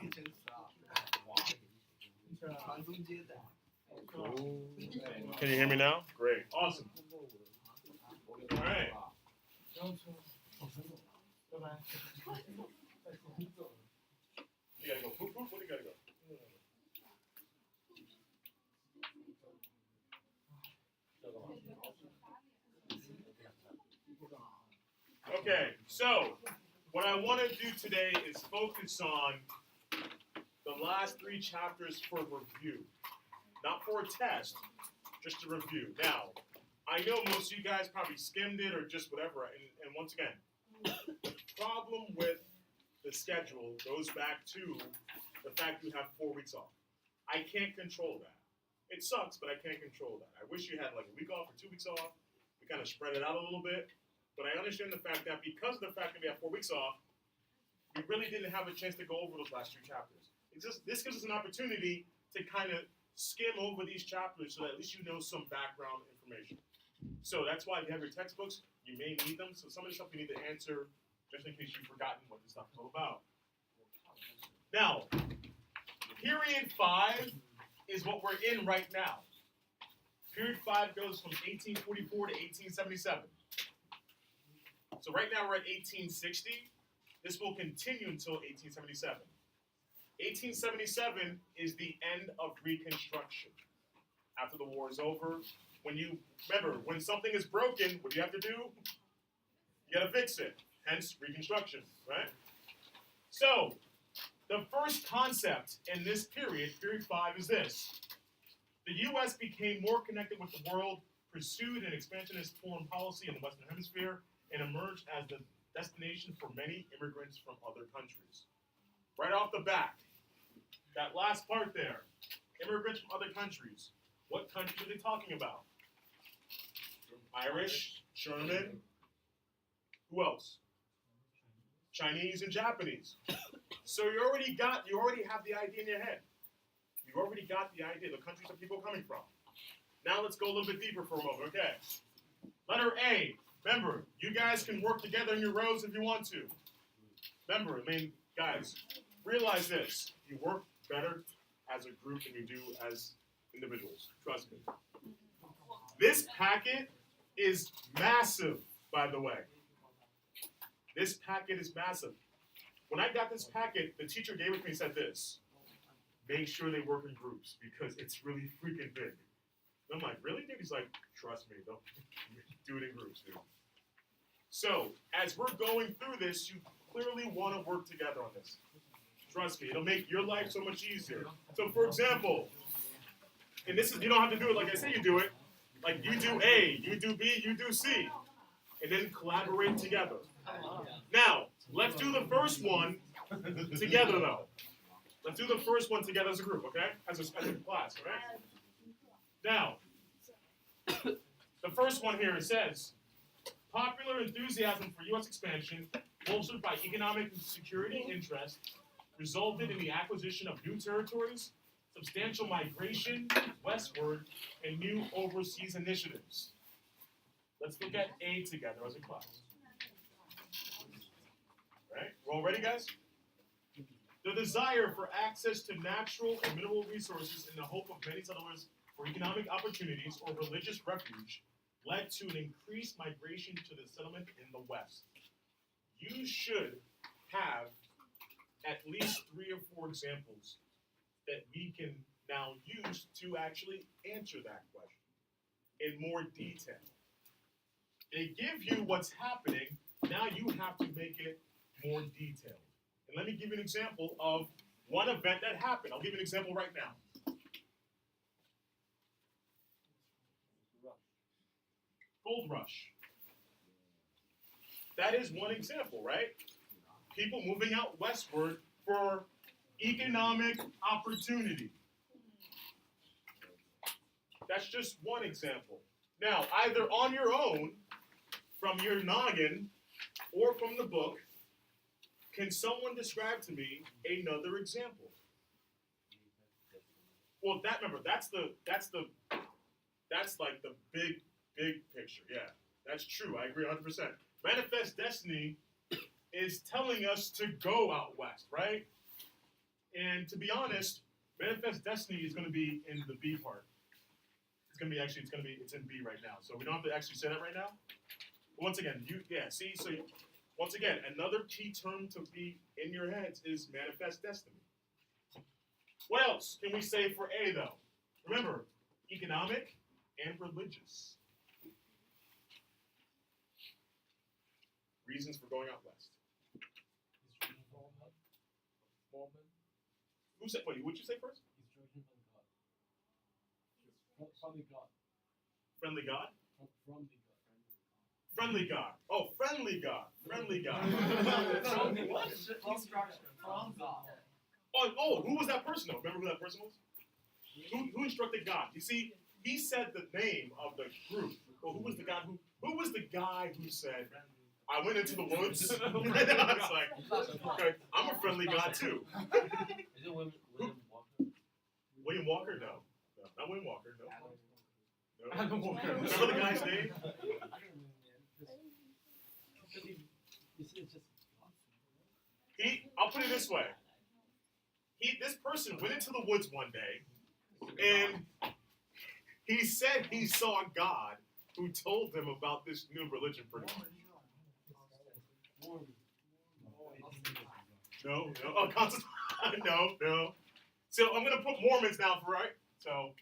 Can you hear me now? Great. Awesome. All right. You gotta go poop poop? Where do you gotta go? Okay, so what I want to do today is focus on the last 3 chapters for review. Not for a test, just a review. Now, I know most of you guys probably skimmed it or just whatever, and once again, the problem with the schedule goes back to the fact you have 4 weeks off. I can't control that. It sucks, but I can't control that. I wish you had like a week off or 2 weeks off. We kind of spread it out a little bit. But I understand the fact that because of the fact that we have 4 weeks off, we really didn't have a chance to go over those last 2 chapters. This gives us an opportunity to kind of skim over these chapters so that at least you know some background information. So that's why if you have your textbooks, you may need them. So some of the stuff you need to answer just in case you've forgotten what this stuff is all about. Now, period 5 is what we're in right now. Period 5 goes from 1844 to 1877. So right now we're at 1860. This will continue until 1877. 1877 is the end of Reconstruction. After the war is over, when something is broken, what do you have to do? You gotta fix it. Hence Reconstruction, right? So, the first concept in this period 5, is this. The U.S. became more connected with the world, pursued an expansionist foreign policy in the Western Hemisphere, and emerged as the destination for many immigrants from other countries. Right off the bat, that last part there, immigrants from other countries. What countries are they talking about? Irish, German, who else? Chinese and Japanese. So you already have the idea in your head. You've already got the idea, the countries that people are coming from. Now let's go a little bit deeper for a moment, okay? Letter A. Remember, you guys can work together in your rows if you want to. Remember, guys, realize this. You work better as a group than you do as individuals. Trust me. This packet is massive, by the way. This packet is massive. When I got this packet, the teacher gave it to me and said this. Make sure they work in groups because it's really freaking big. And I'm like, really, dude? He's like, trust me, don't do it in groups, dude. So, as we're going through this, you clearly want to work together on this. Trust me, it'll make your life so much easier. So, for example, and this is, you don't have to do it like I say you do it. Like, you do A, you do B, you do C. And then collaborate together. Now, let's do the first one together, though. Let's do the first one together as a group, okay? As a class, all right? Now, the first one here, it says, popular enthusiasm for U.S. expansion, bolstered by economic and security interest, resulted in the acquisition of new territories, substantial migration westward, and new overseas initiatives. Let's look at A together as a class. All right, we're all ready, guys? The desire for access to natural and mineral resources in the hope of many settlers for economic opportunities or religious refuge led to an increased migration to the settlement in the West. You should have at least 3 or 4 examples that we can now use to actually answer that question in more detail. They give you what's happening, now you have to make it more detailed. And let me give you an example of one event that happened. I'll give you an example right now. Gold rush. That is one example, right? People moving out westward for economic opportunity. That's just one example. Now, either on your own, from your noggin, or from the book, can someone describe to me another example? Well, that's like the big picture. Yeah, that's true. I agree 100%. Manifest Destiny is telling us to go out west, right? And to be honest, Manifest Destiny is going to be in the B part. It's in B right now. So we don't have to actually say that right now. But once again, once again, another key term to be in your heads is Manifest Destiny. What else can we say for A, though? Remember, economic and religious. Reasons for going out west. Who said? Wait, what'd you say first? Friendly God. Friendly God? Friendly God. Friendly God. Oh, friendly God. Friendly God. What? Instruction from God. Oh, who was that person though? Remember who that person was? Who instructed God? You see, he said the name of the group. Well, who was the guy who said, I went into the woods? It's like, okay, I'm a friendly God too. Is it William Walker? William Walker? No, not William Walker. No. Adam Walker. Remember the guy's name? I'll put it this way. This person went into the woods one day, and he said he saw God who told him about this new religion pretty much. No. Oh, no. So I'm going to put Mormons now, right? So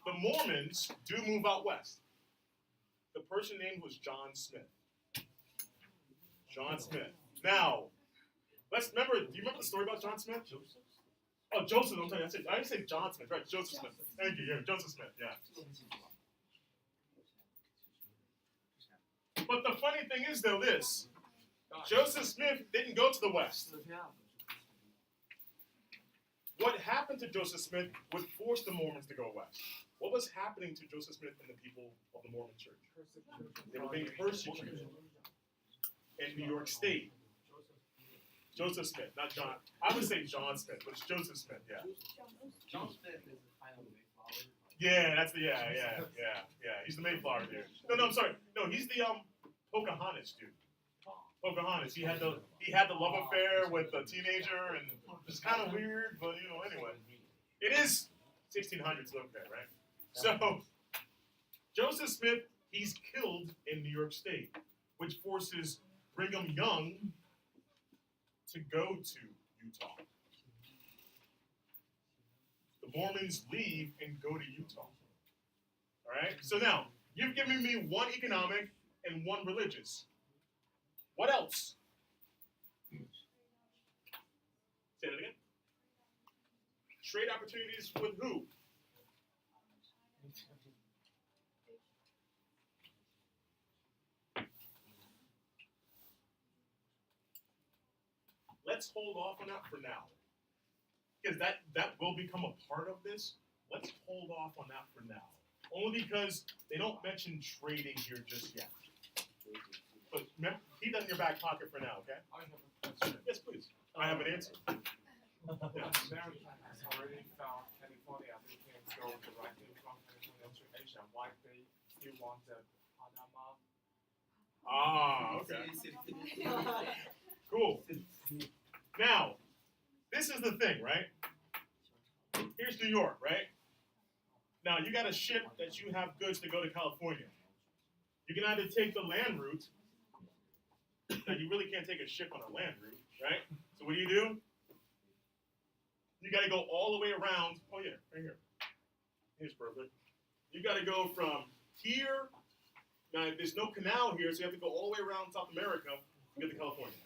the Mormons do move out west. The person named was John Smith. John Smith. Now, let's remember. Do you remember the story about John Smith? Joseph? Oh, Joseph. I didn't say John Smith. Right, Joseph Smith. Thank you. Yeah, Joseph Smith. Yeah. But the funny thing is, though, this Joseph Smith didn't go to the west. What happened to Joseph Smith would force the Mormons to go west. What was happening to Joseph Smith and the people of the Mormon church? They were being persecuted in New York State. Joseph Smith, not John. I would say John Smith, but it's Joseph Smith, yeah. John Smith is the final Mayflower. Yeah, that's the, yeah. He's the Mayflower dude. No, I'm sorry. No, he's the, Pocahontas dude. Pocahontas. He had the love affair with a teenager, and it's kind of weird, but, anyway. It is 1600s, okay, right? So, Joseph Smith, he's killed in New York State, which forces Brigham Young to go to Utah. The Mormons leave and go to Utah. All right? So now, you've given me one economic and one religious. What else? Say that again. Trade opportunities with who? Let's hold off on that for now. Because that will become a part of this. Let's hold off on that for now. Only because they don't mention trading here just yet. But remember, keep that in your back pocket for now, okay? I have a question. Yes, please. I have an answer. Yeah. America has already found California. They can go directly from California to Asia. Why they still want the Panama? Ah, okay. Cool. Now, this is the thing, right? Here's New York, right? Now, you got a ship that you have goods to go to California. You can either take the land route. Now, you really can't take a ship on a land route, right? So what do? You got to go all the way around. Oh, yeah, right here. Here's perfect. You got to go from here. Now, there's no canal here, so you have to go all the way around South America to get to California.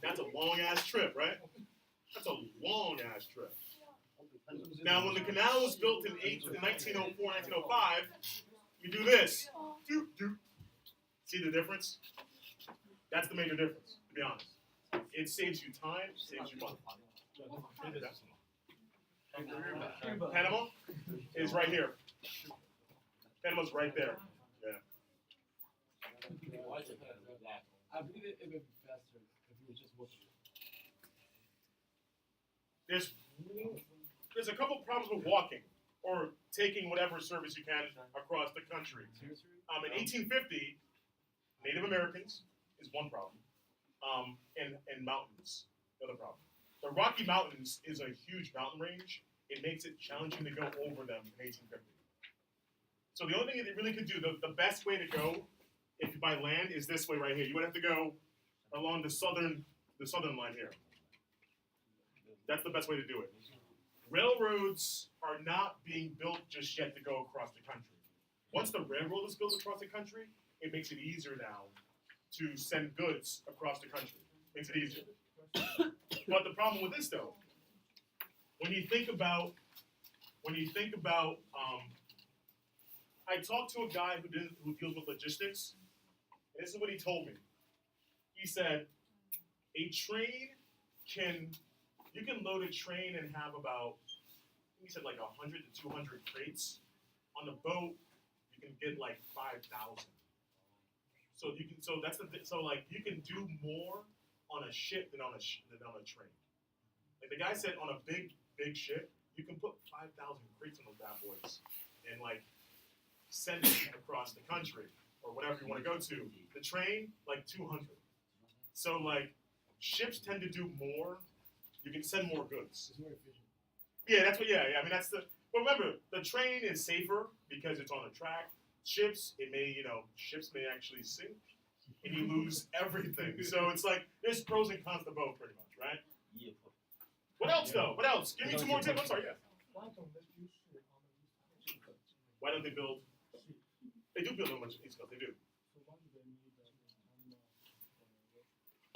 That's a long-ass trip, right? That's a long-ass trip. Now, when the canal was built in 1904, 1905, you do this. See the difference? That's the major difference, to be honest. It saves you time, saves you money. Panama is right here. Panama's right there. Yeah. I believe it would be faster if we were just walking. There's a couple problems with walking or taking whatever service you can across the country. In 1850, Native Americans is one problem. and mountains. Another problem. The Rocky Mountains is a huge mountain range. It makes it challenging to go over them in 1850. So the only thing that it really could do, the best way to go, if you by land, is this way right here. You would have to go along the southern line here. That's the best way to do it. Railroads are not being built just yet to go across the country. Once the railroad is built across the country, it makes it easier now to send goods across the country. Makes it easier. But the problem with this, though, when you think about, I talked to a guy who deals with logistics, and this is what he told me. He said, you can load a train and have about, he said like 100 to 200 crates. On the boat, you can get like 5,000. So you can do more on a ship than on a train. Like the guy said, on a big ship, you can put 5,000 crates on those bad boys and like send it across the country or whatever you want to go to. The train, like 200. So like ships tend to do more. You can send more goods. It's more efficient. Yeah, that's what. Yeah. I mean, that's the. But remember, the train is safer because it's on a track. Ships may actually sink, and you lose everything. So it's like there's pros and cons to both, pretty much, right? Yeah. What else though? What else? Give me two more tips. I'm sorry. Yeah. Why don't they use it on the East Coast? Why don't they build? They do build on the East Coast. They do. So why do they need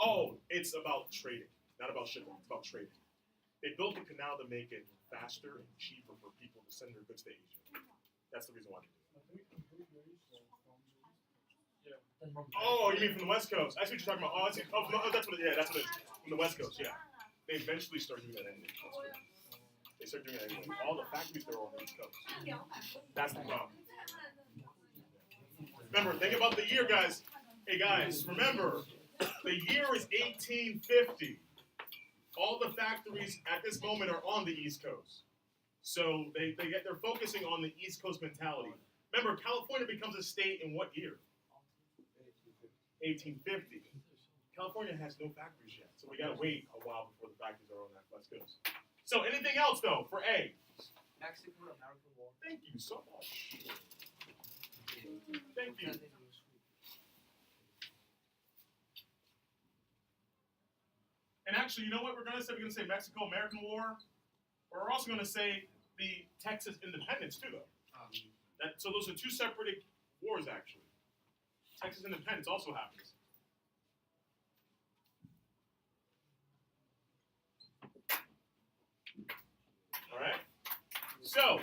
Oh, it's about trading, not about shipping. It's about trading. They built the canal to make it faster and cheaper for people to send their goods to Asia. That's the reason why they do it. Oh, you mean from the West Coast? I see what you're talking about. Oh, I see. Oh, no, that's what. That's what it is. From the West Coast, yeah. They eventually start doing that anyway. They start doing that anyway. All the factories are on the East Coast. That's the problem. Remember, think about the year, guys. Hey, guys, remember, the year is 1850. All the factories at this moment are on the East Coast. So they're focusing on the East Coast mentality. Remember, California becomes a state in what year? 1850. California has no factories yet, so we gotta wait a while before the factories are on that West Coast. So anything else though for A? Mexico-American War. Thank you so much. Thank you. And actually, you know what we're gonna say? We're gonna say Mexico-American War. We're also gonna say the Texas independence too, though. So those are two separate wars, actually. Texas independence also happens. All right. So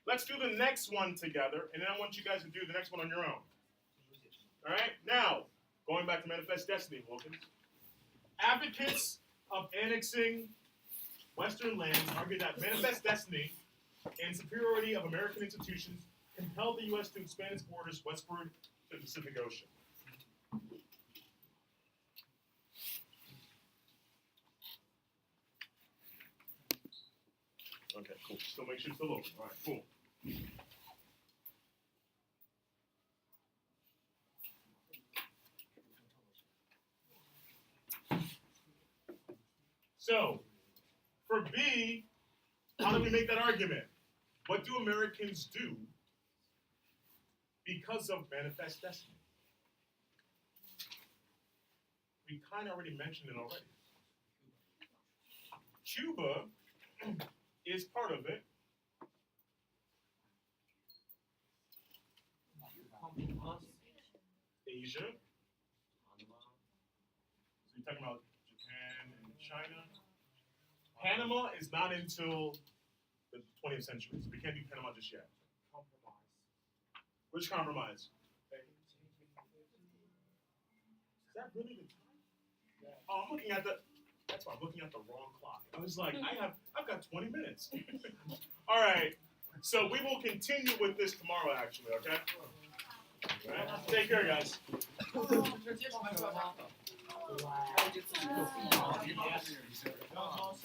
let's do the next one together, and then I want you guys to do the next one on your own. All right. Now, going back to Manifest Destiny, Wilkins. Advocates of annexing Western lands argue that Manifest Destiny and superiority of American institutions compelled the U.S. to expand its borders westward to the Pacific Ocean. Okay, cool. Still make sure it's still open. All right, cool. So, for B, how do we make that argument? What do Americans do because of Manifest Destiny? We kind of already mentioned it already. Cuba is part of it. Asia. So you're talking about Japan and China. Panama is not until the 20th century, so we can't do Panama just yet. Compromise. Which compromise? Is that really the time? Oh, I'm looking at the. That's why I'm looking at the wrong clock. I was like, I've got 20 minutes. All right. So we will continue with this tomorrow, actually. Okay. All right. Take care, guys. Wow.